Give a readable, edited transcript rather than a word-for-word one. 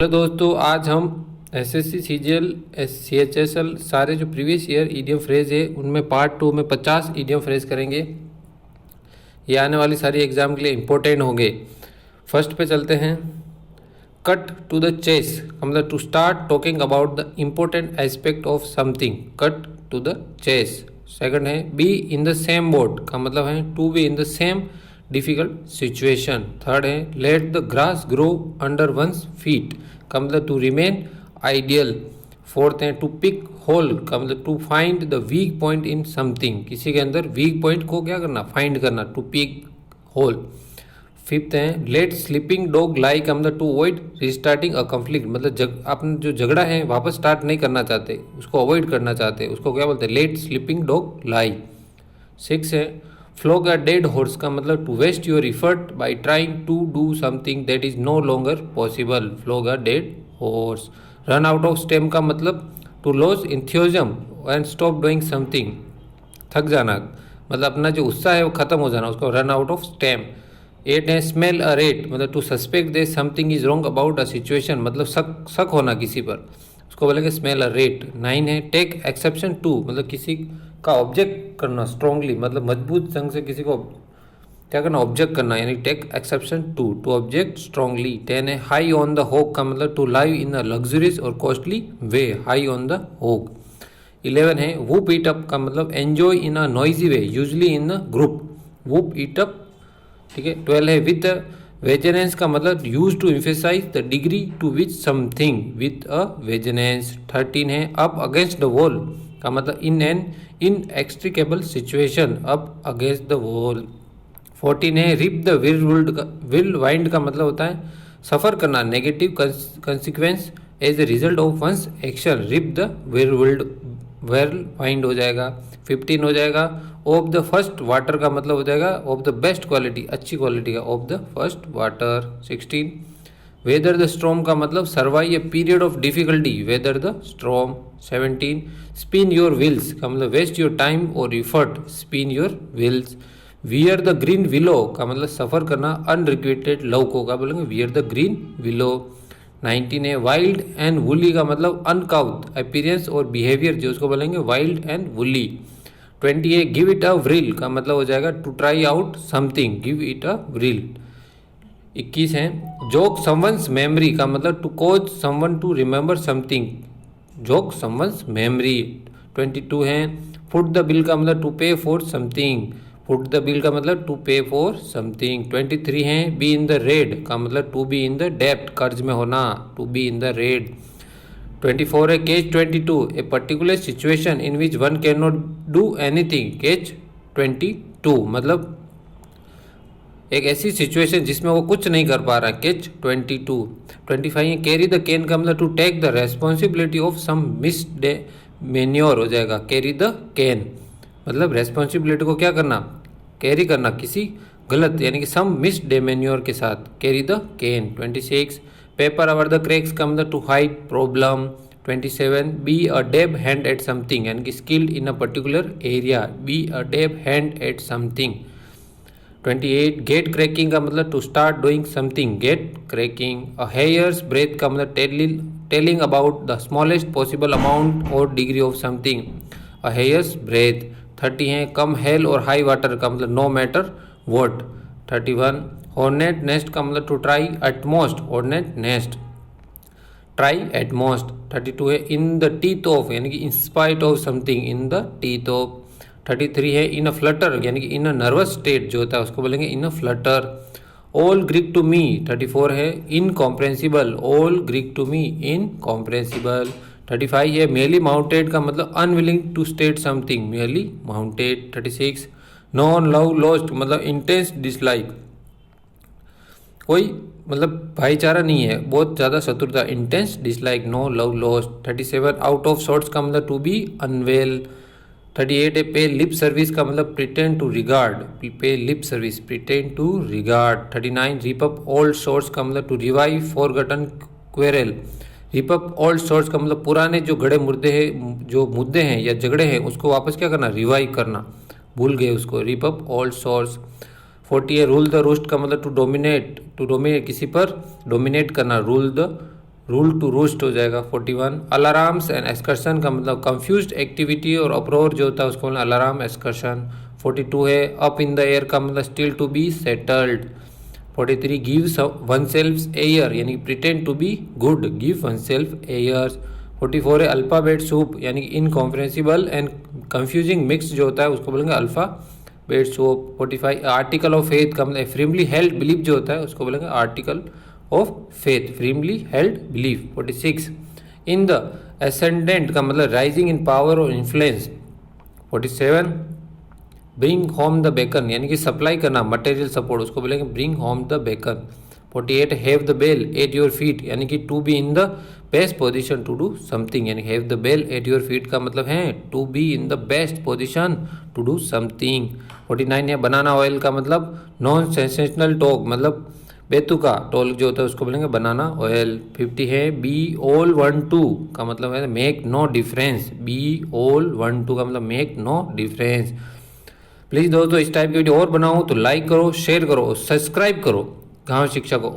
Hello दोस्तों, आज हम एसएससी सीजीएल सीएचएसएल सारे जो प्रीवियस ईयर ईडियम फ्रेज है उनमें पार्ट 2 में 50 ईडियम फ्रेज करेंगे। ये आने वाली सारी एग्जाम के लिए इम्पोर्टेंट होंगे। फर्स्ट पे चलते हैं। कट टू द चेस का मतलब to start talking about the important aspect of something, cut to the chase. Second है be in the same boat का मतलब है to be in the same difficult situation. Third है let the grass grow under one's feet का मतलब to remain ideal. Fourth है to pick hole का मतलब to find the weak point in something, किसी के अंदर वीक पॉइंट को क्या करना, फाइंड करना, टू पिक होल। फिफ्थ है लेट स्लीपिंग डॉग लाई का मतलब to avoid restarting a conflict, मतलब आपने जो झगड़ा है वापस स्टार्ट नहीं करना चाहते, उसको अवॉइड करना चाहते, उसको क्या बोलते हैं, let sleeping dog lie. Six है फ्लॉग अ डेड हॉर्स का मतलब to waste your effort by trying to do something that is no longer possible, flog a dead horse. Run out of steam का मतलब to lose enthusiasm and stop doing something, थक जाना, मतलब अपना जो उत्साह है वो खत्म हो जाना, उसको run out of steam. Eight है स्मेल अ रेट मतलब to suspect that something is wrong about a situation, मतलब शक होना किसी पर, उसको बोलेंगे स्मेल अ रेट। नाइन है टेक एक्सेप्शन टू मतलब किसी का ऑब्जेक्ट करना स्ट्रांगली, मतलब मजबूत ढंग से किसी को क्या करना, ऑब्जेक्ट करना, यानी take exception to object strongly. 10 है हाई ऑन द होक का मतलब to live in a luxurious और costly way, high on the hog. 11 है वूप इट अप का मतलब enjoy in a noisy way usually in a group, whoop it up, ठीक है। 12 है विद वेजनेंस का मतलब use to emphasise the degree to which something with a vengeance. 13 है up against the wall का मतलब in an inextricable situation, up against the wall. 14 है rib the will wind का मतलब होता है सफ़र करना, negative consequence as a result of one's action, reap the whirlwind हो जाएगा। 15 हो जाएगा ऑफ द फर्स्ट वाटर का मतलब हो जाएगा ऑफ द बेस्ट क्वालिटी, अच्छी क्वालिटी का, of the first water. 16 whether the storm का मतलब survive a period of difficulty, whether the storm. 17 spin your wheels का मतलब वेस्ट योर टाइम और effort, spin your wheels. Wear the green willow का मतलब सफ़र करना अनरिक्वेटेड लव को क्या बोलेंगे, वियर द ग्रीन विलो। 19 है वाइल्ड एंड वुली का मतलब अनकाउथ अपीयरेंस और बिहेवियर, जो उसको बोलेंगे वाइल्ड एंड वुली। 20 है गिव इट अ व्रिल का मतलब हो जाएगा to try out something, give it a whirl. 21 है जोक समवंस मेमोरी का मतलब to cause someone to remember something, jog someone's memory. 22 है फुट द बिल का मतलब to pay for something, foot the bill का मतलब टू पे फॉर समथिंग। 23 है be in the red का मतलब टू बी इन द डेप्ट, कर्ज में होना, to be in the red. 24 है catch 22 a particular situation in which one can not do anything, catch 22 मतलब एक ऐसी सिचुएशन जिसमें वो कुछ नहीं कर पा रहा, केच 22। 25 है कैरी द कैन का मतलब to take the responsibility of some misdemeanour हो जाएगा, कैरी द कैन मतलब रेस्पॉन्सिबिलिटी को क्या करना, कैरी करना किसी गलत यानी कि सम मिस्ड मैन्योर के साथ, carry the can. 26 paper over the cracks का मतलब to hide problem. 27 be a dab hand at something यानी कि skilled in a particular area, be a dab hand at something. 28 get cracking का मतलब to start doing something, get cracking. A hair's breadth का मतलब telling about the smallest possible amount और degree of something, a hair's breadth. 30 है come hello और high water का मतलब no matter what. 31 hornet nest का मतलब to try utmost, hornet nest, try utmost. 32 है इन द टीथ ऑफ यानी कि in spite of something, in the teeth of. 33 है इन अ फ्लटर यानी कि इन अ नर्वस स्टेट जो होता है उसको बोलेंगे in a flutter. All Greek to me 34 है incomprehensible, all Greek to me incomprehensible. 35 है मेरली माउंटेड का मतलब unwilling to state something, mealy mouthed. 36 no love lost मतलब इंटेंस डिसलाइक, कोई मतलब भाईचारा नहीं है, बहुत ज़्यादा शत्रुता, intense dislike, no love lost. 37 out of sorts का मतलब टू बी अनवेल। 38 है पे लिप सर्विस का मतलब pretend to regard, pay lip service pretend to regard. 39 rip up old sores का मतलब to revive forgotten quarrel, rip up old sores का मतलब पुराने जो गड़े मुद्दे हैं, जो मुद्दे हैं या झगड़े हैं उसको वापस क्या करना, रिवाइव करना, भूल गए उसको, रिप अप ओल्ड सोर्स। 40 है रूल द रोस्ट का मतलब टू डोमिनेट किसी पर डोमिनेट करना, rule the rule to roost हो जाएगा 41। अलार्म्स एंड एक्सकर्शन का मतलब कंफ्यूज्ड एक्टिविटी और अप्रोर जो होता है उसको बोलना अलार्म एक्सकर्शन। 42 है अप इन द एयर का मतलब still to be settled. 43 gives oneself air यानी pretend to be good, give oneself airs. 44 है अल्फ़ाबेट सूप यानी इनकॉम्प्रेंसिबल एंड कंफ्यूजिंग मिक्स जो होता है उसको बोलेंगे alphabet soup. 45 article of faith का मतलब फ्रीमली हेल्ड बिलीफ जो होता है उसको बोलेंगे article of faith, firmly held belief. 46 in the ascendant का मतलब राइजिंग इन पावर और influence. 47 bring home the bacon यानी कि सप्लाई करना मटेरियल सपोर्ट उसको बोलेंगे bring home the bacon. 48 have the ball at your feet यानी कि to be in the best position to do something यानी have the ball at your feet का मतलब है to be in the best position to do something. 49 है बनाना oil का मतलब non sensational talk मतलब बेतुका टॉक जो होता है उसको बोलेंगे बनाना ऑयल। 50 है बी ऑल वन टू का मतलब है make no difference, be all one to का मतलब मेक नो डिफरेंस। प्लीज़ दोस्तों इस टाइप की वीडियो और बनाओ तो लाइक करो, शेयर करो, सब्सक्राइब करो गांव शिक्षा को।